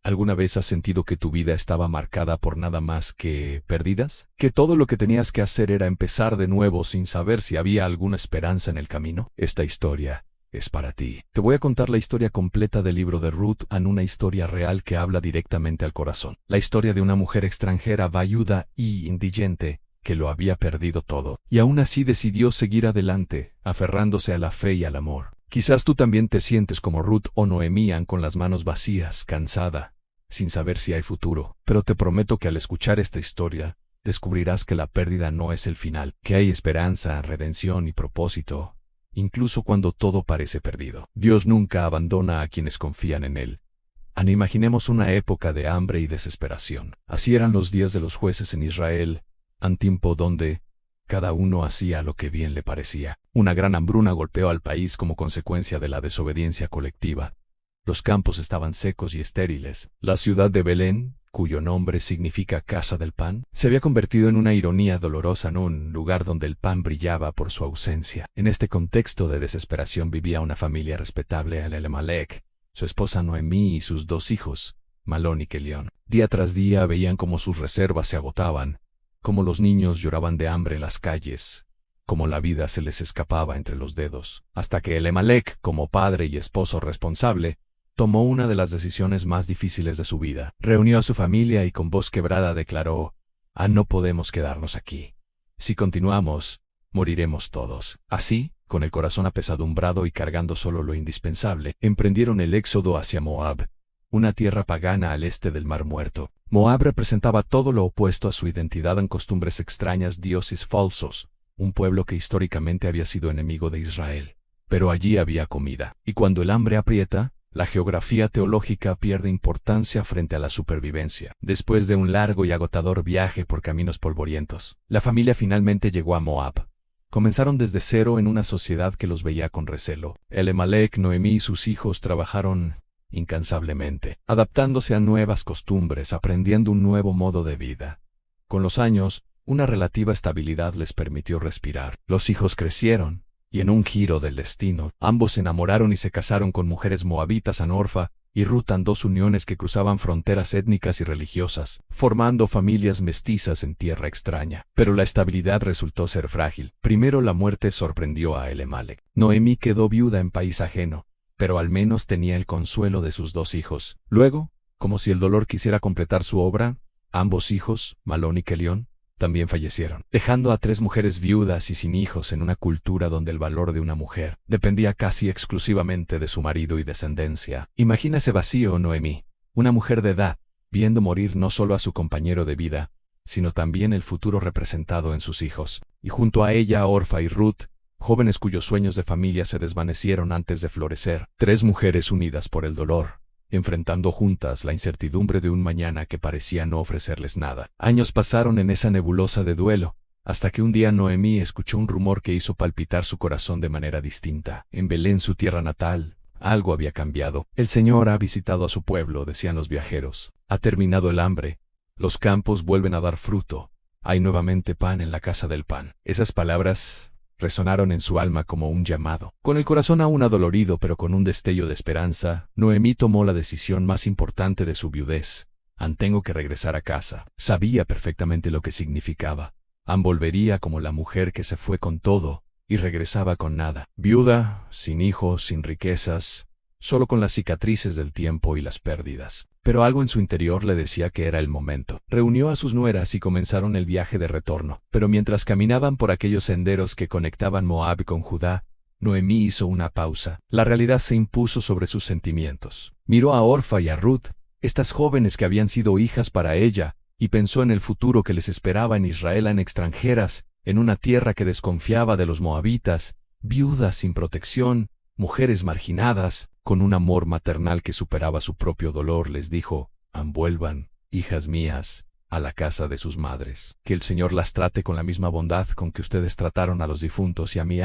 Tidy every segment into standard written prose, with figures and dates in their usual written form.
¿Alguna vez has sentido que tu vida estaba marcada por nada más que pérdidas? ¿Que todo lo que tenías que hacer era empezar de nuevo sin saber si había alguna esperanza en el camino? Esta historia es para ti. Te voy a contar la historia completa del libro de Ruth, una historia real que habla directamente al corazón. La historia de una mujer extranjera, viuda y indigente, que lo había perdido todo, y aún así decidió seguir adelante, aferrándose a la fe y al amor. Quizás tú también te sientes como Ruth o Noemí, con las manos vacías, cansada, sin saber si hay futuro. Pero te prometo que al escuchar esta historia, descubrirás que la pérdida no es el final, que hay esperanza, redención y propósito, incluso cuando todo parece perdido. Dios nunca abandona a quienes confían en Él. Imaginemos una época de hambre y desesperación. Así eran los días de los jueces en Israel, un tiempo donde cada uno hacía lo que bien le parecía. Una gran hambruna golpeó al país como consecuencia de la desobediencia colectiva. Los campos estaban secos y estériles. La ciudad de Belén, cuyo nombre significa casa del pan, se había convertido en una ironía dolorosa, en un lugar donde el pan brillaba por su ausencia. En este contexto de desesperación vivía una familia respetable en Elimelech, su esposa Noemí y sus dos hijos, Malón y Kelión. Día tras día veían cómo sus reservas se agotaban, cómo los niños lloraban de hambre en las calles, cómo la vida se les escapaba entre los dedos, hasta que Elimelech, como padre y esposo responsable, tomó una de las decisiones más difíciles de su vida. Reunió a su familia y con voz quebrada declaró: no podemos quedarnos aquí. Si continuamos, moriremos todos. Así, con el corazón apesadumbrado y cargando solo lo indispensable, emprendieron el éxodo hacia Moab, una tierra pagana al este del Mar Muerto. Moab representaba todo lo opuesto a su identidad en costumbres extrañas, dioses falsos, un pueblo que históricamente había sido enemigo de Israel. Pero allí había comida. Y cuando el hambre aprieta, la geografía teológica pierde importancia frente a la supervivencia. Después de un largo y agotador viaje por caminos polvorientos, la familia finalmente llegó a Moab. Comenzaron desde cero en una sociedad que los veía con recelo. Elimelech, Noemí y sus hijos trabajaron incansablemente, adaptándose a nuevas costumbres, aprendiendo un nuevo modo de vida. Con los años, una relativa estabilidad les permitió respirar. Los hijos crecieron, y en un giro del destino, ambos se enamoraron y se casaron con mujeres moabitas, Orfa y Ruth, dos uniones que cruzaban fronteras étnicas y religiosas, formando familias mestizas en tierra extraña. Pero la estabilidad resultó ser frágil. Primero la muerte sorprendió a Elimelech. Noemí quedó viuda en país ajeno, pero al menos tenía el consuelo de sus dos hijos. Luego, como si el dolor quisiera completar su obra, ambos hijos, Malón y Kelión, también fallecieron, dejando a tres mujeres viudas y sin hijos en una cultura donde el valor de una mujer dependía casi exclusivamente de su marido y descendencia. Imagina ese vacío, Noemí, una mujer de edad, viendo morir no solo a su compañero de vida, sino también el futuro representado en sus hijos, y junto a ella Orfa y Ruth, jóvenes cuyos sueños de familia se desvanecieron antes de florecer. Tres mujeres unidas por el dolor, enfrentando juntas la incertidumbre de un mañana que parecía no ofrecerles nada. Años pasaron en esa nebulosa de duelo, hasta que un día Noemí escuchó un rumor que hizo palpitar su corazón de manera distinta. En Belén, su tierra natal, algo había cambiado. El Señor ha visitado a su pueblo, decían los viajeros. Ha terminado el hambre, los campos vuelven a dar fruto, hay nuevamente pan en la casa del pan. Esas palabras resonaron en su alma como un llamado. Con el corazón aún adolorido pero con un destello de esperanza, Noemí tomó la decisión más importante de su viudez. Tengo que regresar a casa. Sabía perfectamente lo que significaba. Volvería como la mujer que se fue con todo y regresaba con nada. Viuda, sin hijos, sin riquezas, solo con las cicatrices del tiempo y las pérdidas. Pero algo en su interior le decía que era el momento. Reunió a sus nueras y comenzaron el viaje de retorno. Pero mientras caminaban por aquellos senderos que conectaban Moab con Judá, Noemí hizo una pausa. La realidad se impuso sobre sus sentimientos. Miró a Orfa y a Ruth, estas jóvenes que habían sido hijas para ella, y pensó en el futuro que les esperaba en Israel, en extranjeras, en una tierra que desconfiaba de los moabitas, viudas sin protección, mujeres marginadas. Con un amor maternal que superaba su propio dolor, les dijo: vuelvan, hijas mías, a la casa de sus madres. Que el Señor las trate con la misma bondad con que ustedes trataron a los difuntos y a mí,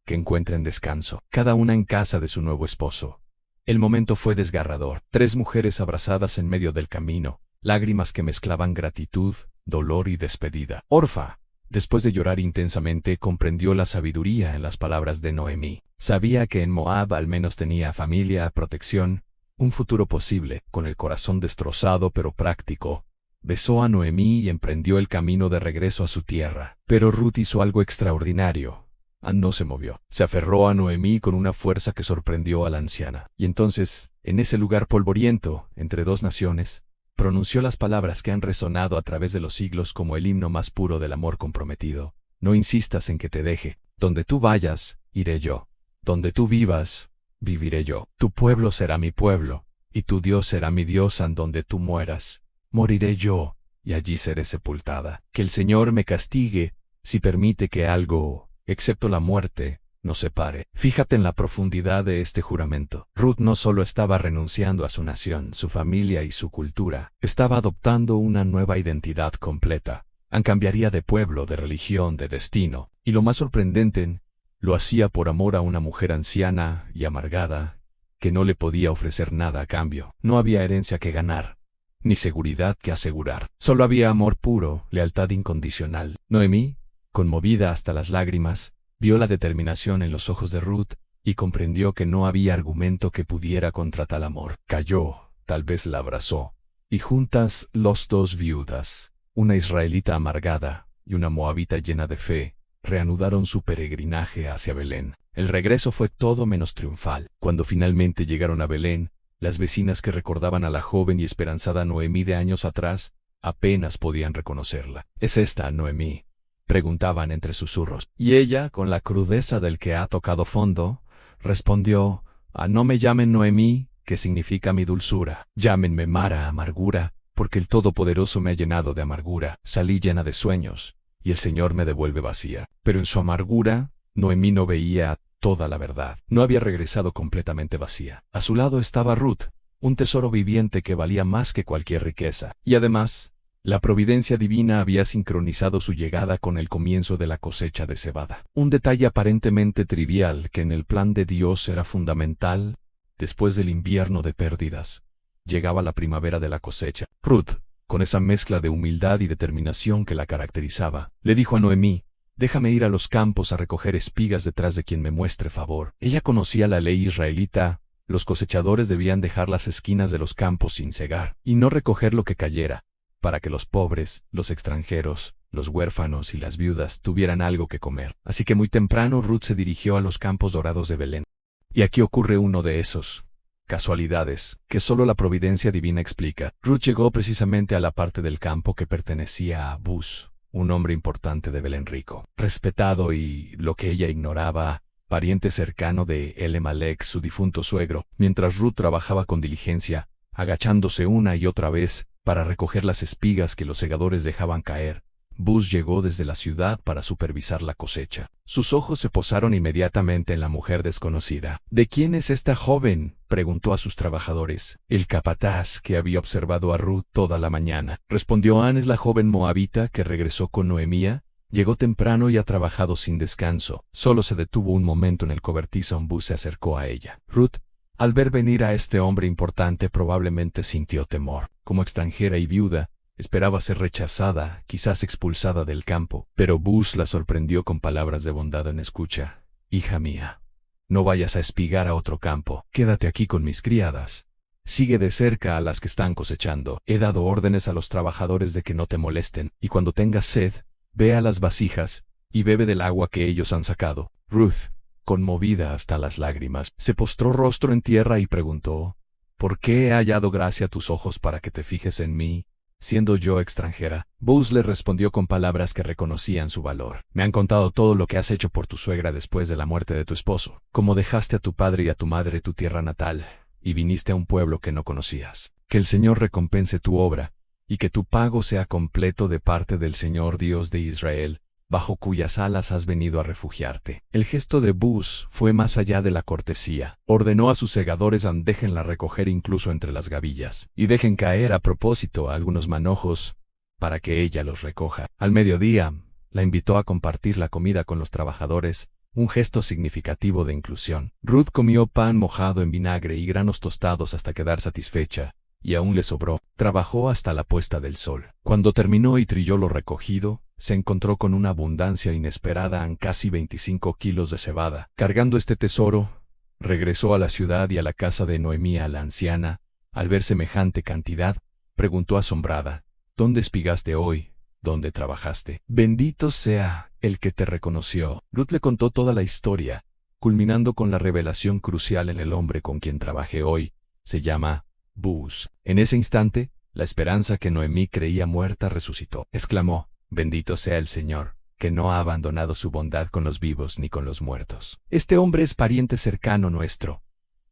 que encuentren descanso, cada una en casa de su nuevo esposo. El momento fue desgarrador. Tres mujeres abrazadas en medio del camino, lágrimas que mezclaban gratitud, dolor y despedida. Orfa, después de llorar intensamente, comprendió la sabiduría en las palabras de Noemí. Sabía que en Moab al menos tenía familia, protección, un futuro posible, con el corazón destrozado pero práctico. Besó a Noemí y emprendió el camino de regreso a su tierra. Pero Ruth hizo algo extraordinario. No se movió. Se aferró a Noemí con una fuerza que sorprendió a la anciana. Y entonces, en ese lugar polvoriento, entre dos naciones, pronunció las palabras que han resonado a través de los siglos como el himno más puro del amor comprometido. No insistas en que te deje. Donde tú vayas, iré yo. Donde tú vivas, viviré yo. Tu pueblo será mi pueblo, y tu Dios será mi Dios. En donde tú mueras, moriré yo, y allí seré sepultada. Que el Señor me castigue, si permite que algo, excepto la muerte, nos separe. Fíjate en la profundidad de este juramento. Ruth no solo estaba renunciando a su nación, su familia y su cultura, estaba adoptando una nueva identidad completa. Cambiaría de pueblo, de religión, de destino. Y lo más sorprendente, lo hacía por amor a una mujer anciana y amargada, que no le podía ofrecer nada a cambio. No había herencia que ganar, ni seguridad que asegurar. Solo había amor puro, lealtad incondicional. Noemí, conmovida hasta las lágrimas, vio la determinación en los ojos de Ruth, y comprendió que no había argumento que pudiera contra tal amor. Cayó, tal vez la abrazó, y juntas los dos viudas, una israelita amargada y una moabita llena de fe, reanudaron su peregrinaje hacia Belén. El regreso fue todo menos triunfal. Cuando finalmente llegaron a Belén, las vecinas que recordaban a la joven y esperanzada Noemí de años atrás, apenas podían reconocerla. ¿Es esta Noemí?, preguntaban entre susurros. Y ella, con la crudeza del que ha tocado fondo, respondió: no me llamen Noemí, que significa mi dulzura. Llámenme Mara, amargura, porque el Todopoderoso me ha llenado de amargura. Salí llena de sueños, y el Señor me devuelve vacía. Pero en su amargura, Noemí no veía toda la verdad. No había regresado completamente vacía. A su lado estaba Ruth, un tesoro viviente que valía más que cualquier riqueza. Y además, la providencia divina había sincronizado su llegada con el comienzo de la cosecha de cebada. Un detalle aparentemente trivial que en el plan de Dios era fundamental. Después del invierno de pérdidas, llegaba la primavera de la cosecha. Ruth, con esa mezcla de humildad y determinación que la caracterizaba, le dijo a Noemí: déjame ir a los campos a recoger espigas detrás de quien me muestre favor. Ella conocía la ley israelita. Los cosechadores debían dejar las esquinas de los campos sin cegar, y no recoger lo que cayera, para que los pobres, los extranjeros, los huérfanos y las viudas tuvieran algo que comer. Así que muy temprano Ruth se dirigió a los campos dorados de Belén. Y aquí ocurre uno de esos casualidades que solo la providencia divina explica. Ruth llegó precisamente a la parte del campo que pertenecía a Buz, un hombre importante de Belén, rico, respetado y, lo que ella ignoraba, pariente cercano de Elimelech, su difunto suegro. Mientras Ruth trabajaba con diligencia, agachándose una y otra vez para recoger las espigas que los segadores dejaban caer, Buz llegó desde la ciudad para supervisar la cosecha. Sus ojos se posaron inmediatamente en la mujer desconocida. ¿De quién es esta joven?, preguntó a sus trabajadores. El capataz, que había observado a Ruth toda la mañana, respondió. Es la joven moabita que regresó con Noemí. Llegó temprano y ha trabajado sin descanso. Solo se detuvo un momento en el cobertizo. Buz se acercó a ella. Ruth, al ver venir a este hombre importante, probablemente sintió temor. Como extranjera y viuda, esperaba ser rechazada, quizás expulsada del campo. Pero Buz la sorprendió con palabras de bondad. Escucha, hija mía, no vayas a espigar a otro campo. Quédate aquí con mis criadas. Sigue de cerca a las que están cosechando. He dado órdenes a los trabajadores de que no te molesten. Y cuando tengas sed, ve a las vasijas y bebe del agua que ellos han sacado. Ruth, conmovida hasta las lágrimas, se postró rostro en tierra y preguntó: ¿por qué he hallado gracia a tus ojos para que te fijes en mí, siendo yo extranjera? Buz le respondió con palabras que reconocían su valor. Me han contado todo lo que has hecho por tu suegra después de la muerte de tu esposo, cómo dejaste a tu padre y a tu madre tu tierra natal, y viniste a un pueblo que no conocías. Que el Señor recompense tu obra, y que tu pago sea completo de parte del Señor Dios de Israel, bajo cuyas alas has venido a refugiarte. El gesto de Buz fue más allá de la cortesía. Ordenó a sus segadores: déjenla recoger incluso entre las gavillas, y dejen caer a propósito algunos manojos, para que ella los recoja. Al mediodía, la invitó a compartir la comida con los trabajadores, un gesto significativo de inclusión. Ruth comió pan mojado en vinagre y granos tostados hasta quedar satisfecha, y aún le sobró. Trabajó hasta la puesta del sol. Cuando terminó y trilló lo recogido, se encontró con una abundancia inesperada. Casi 25 kilos de cebada. Cargando este tesoro, Regresó a la ciudad y a la casa de Noemí a la anciana. Al ver semejante cantidad, preguntó asombrada: ¿Dónde espigaste hoy? ¿Dónde trabajaste? Bendito sea el que te reconoció. Ruth le contó toda la historia, culminando con la revelación crucial en el hombre con quien trabajé hoy. Se llama Buz. En ese instante, la esperanza que Noemí creía muerta resucitó. Exclamó: Bendito sea el Señor, que no ha abandonado su bondad con los vivos ni con los muertos. Este hombre es pariente cercano nuestro.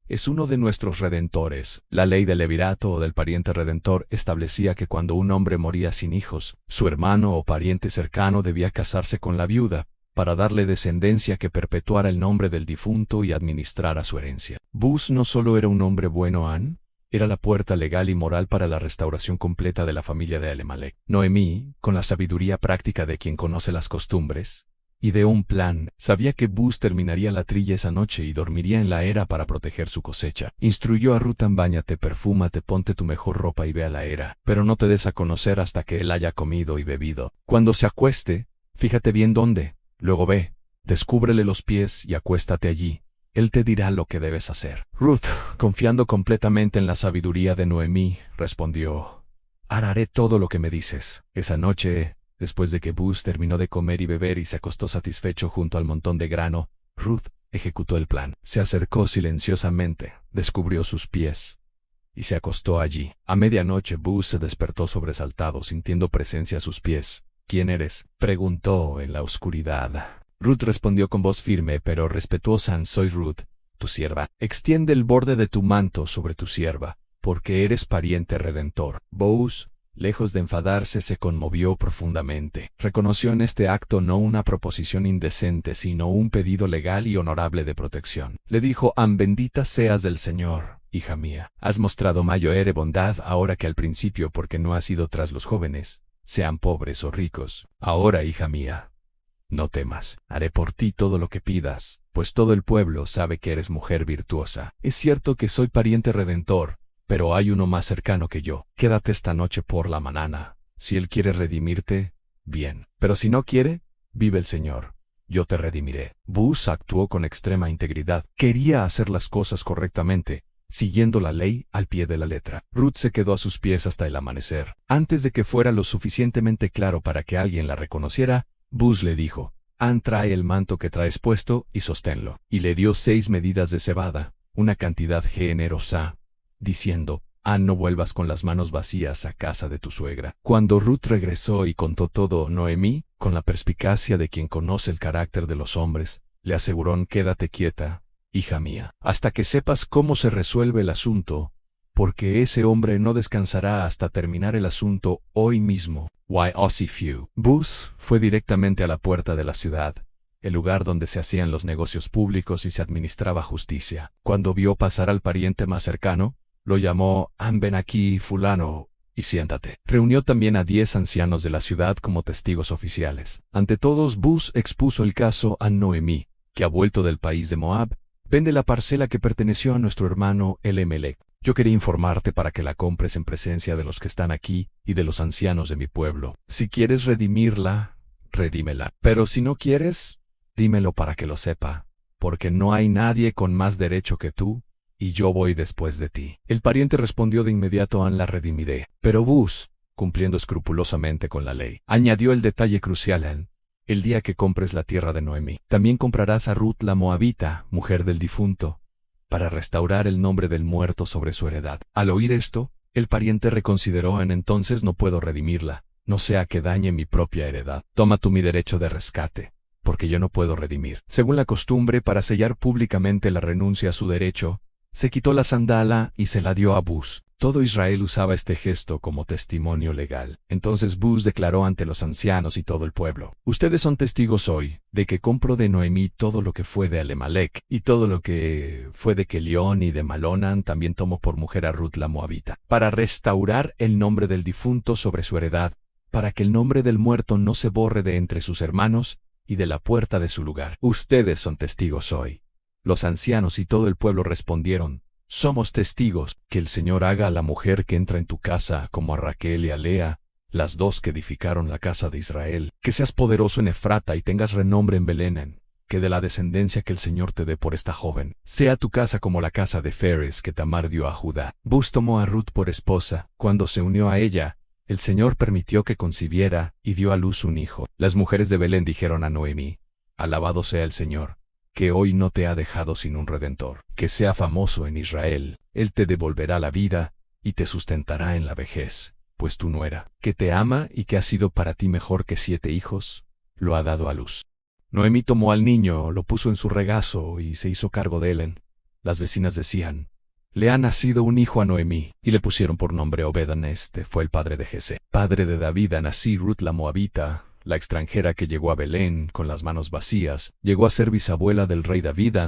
Es uno de nuestros redentores. La ley del levirato o del pariente redentor establecía que cuando un hombre moría sin hijos, su hermano o pariente cercano debía casarse con la viuda, para darle descendencia que perpetuara el nombre del difunto y administrara su herencia. Buz no solo era un hombre bueno, era la puerta legal y moral para la restauración completa de la familia de Elimelech. Noemí, con la sabiduría práctica de quien conoce las costumbres, ideó un plan. Sabía que Buz terminaría la trilla esa noche y dormiría en la era para proteger su cosecha. Instruyó a Ruth: báñate, perfúmate, ponte tu mejor ropa y ve a la era, pero no te des a conocer hasta que él haya comido y bebido. Cuando se acueste, fíjate bien dónde, luego ve, descúbrele los pies y acuéstate allí. Él te dirá lo que debes hacer. Ruth, confiando completamente en la sabiduría de Noemí, respondió: haré todo lo que me dices. Esa noche, después de que Buz terminó de comer y beber y se acostó satisfecho junto al montón de grano, Ruth ejecutó el plan. Se acercó silenciosamente, descubrió sus pies y se acostó allí. A medianoche Buz se despertó sobresaltado, sintiendo presencia a sus pies. ¿Quién eres?, preguntó en la oscuridad. Ruth respondió con voz firme pero respetuosa: soy Ruth, tu sierva. Extiende el borde de tu manto sobre tu sierva, porque eres pariente redentor. Buz, lejos de enfadarse, se conmovió profundamente. Reconoció en este acto no una proposición indecente, sino un pedido legal y honorable de protección. Le dijo: bendita seas del Señor, hija mía. Has mostrado mayor bondad ahora que al principio, porque no has ido tras los jóvenes, sean pobres o ricos. Ahora, hija mía, no temas. Haré por ti todo lo que pidas, pues todo el pueblo sabe que eres mujer virtuosa. Es cierto que soy pariente redentor, pero hay uno más cercano que yo. Quédate esta noche por la mañana. Si él quiere redimirte, bien. Pero si no quiere, vive el Señor, yo te redimiré. Buz actuó con extrema integridad. Quería hacer las cosas correctamente, siguiendo la ley al pie de la letra. Ruth se quedó a sus pies hasta el amanecer. Antes de que fuera lo suficientemente claro para que alguien la reconociera, Buz le dijo: trae el manto que traes puesto y sosténlo. Y le dio 6 medidas de cebada, una cantidad generosa, diciendo: no vuelvas con las manos vacías a casa de tu suegra. Cuando Ruth regresó y contó todo, Noemí, con la perspicacia de quien conoce el carácter de los hombres, le aseguró: quédate quieta, hija mía, hasta que sepas cómo se resuelve el asunto, porque ese hombre no descansará hasta terminar el asunto hoy mismo. Buz fue directamente a la puerta de la ciudad, el lugar donde se hacían los negocios públicos y se administraba justicia. Cuando vio pasar al pariente más cercano, lo llamó: ven aquí, fulano, y siéntate. Reunió también a 10 ancianos de la ciudad como testigos oficiales. Ante todos, Buz expuso el caso a Noemí, que ha vuelto del país de Moab. Vende la parcela que perteneció a nuestro hermano Elimelech. Yo quería informarte para que la compres en presencia de los que están aquí y de los ancianos de mi pueblo. Si quieres redimirla, redímela. Pero si no quieres, dímelo para que lo sepa, porque no hay nadie con más derecho que tú, y yo voy después de ti. El pariente respondió de inmediato: la redimiré. Pero Buz, cumpliendo escrupulosamente con la ley, añadió el detalle crucial: el día que compres la tierra de Noemí, también comprarás a Ruth la moabita, mujer del difunto, para restaurar el nombre del muerto sobre su heredad. Al oír esto, el pariente reconsideró: entonces no puedo redimirla, no sea que dañe mi propia heredad. Toma tú mi derecho de rescate, porque yo no puedo redimir. Según la costumbre, para sellar públicamente la renuncia a su derecho, se quitó la sandala y se la dio a Buz. Todo Israel usaba este gesto como testimonio legal. Entonces Buz declaró ante los ancianos y todo el pueblo: ustedes son testigos hoy de que compro de Noemí todo lo que fue de Elimelech, y todo lo que fue de Kelión y de Malonan también tomó por mujer a Ruth la moabita, para restaurar el nombre del difunto sobre su heredad, para que el nombre del muerto no se borre de entre sus hermanos y de la puerta de su lugar. Ustedes son testigos hoy. Los ancianos y todo el pueblo respondieron: somos testigos. Que el Señor haga a la mujer que entra en tu casa como a Raquel y a Lea, las 2 que edificaron la casa de Israel. Que seas poderoso en Efrata y tengas renombre en Belén. que de la descendencia que el Señor te dé por esta joven, sea tu casa como la casa de Feres que Tamar dio a Judá. Buz tomó a Ruth por esposa. Cuando se unió a ella, el Señor permitió que concibiera y dio a luz un hijo. Las mujeres de Belén dijeron a Noemí: Alabado sea el Señor, que hoy no te ha dejado sin un redentor, que sea famoso en Israel. Él te devolverá la vida y te sustentará en la vejez, pues tu nuera, que te ama y que ha sido para ti mejor que 7 hijos, lo ha dado a luz. Noemí tomó al niño, lo puso en su regazo y se hizo cargo de él. Las vecinas decían: Le ha nacido un hijo a Noemí, y le pusieron por nombre Obed. Este fue el padre de Jesé. Padre de David, a nací Ruth la Moabita, la extranjera que llegó a Belén con las manos vacías, llegó a ser bisabuela del rey David,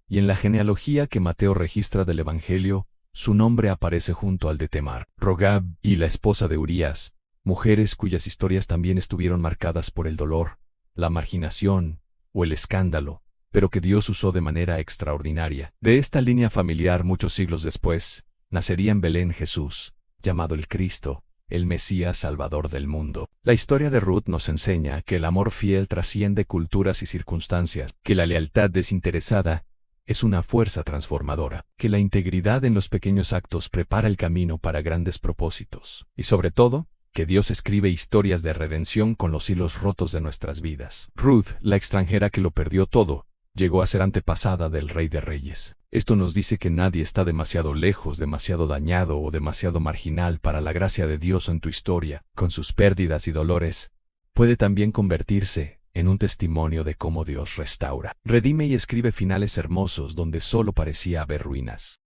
y en la genealogía que Mateo registra del Evangelio, su nombre aparece junto al de Tamar, Rogab y la esposa de Urías, mujeres cuyas historias también estuvieron marcadas por el dolor, la marginación o el escándalo, pero que Dios usó de manera extraordinaria. De esta línea familiar, muchos siglos después, nacería en Belén Jesús, llamado el Cristo, el Mesías Salvador del mundo. La historia de Ruth nos enseña que el amor fiel trasciende culturas y circunstancias, que la lealtad desinteresada es una fuerza transformadora, que la integridad en los pequeños actos prepara el camino para grandes propósitos, y sobre todo, que Dios escribe historias de redención con los hilos rotos de nuestras vidas. Ruth, la extranjera que lo perdió todo, llegó a ser antepasada del Rey de Reyes. Esto nos dice que nadie está demasiado lejos, demasiado dañado o demasiado marginal para la gracia de Dios en tu historia. Con sus pérdidas y dolores, puede también convertirse en un testimonio de cómo Dios restaura, redime y escribe finales hermosos donde solo parecía haber ruinas.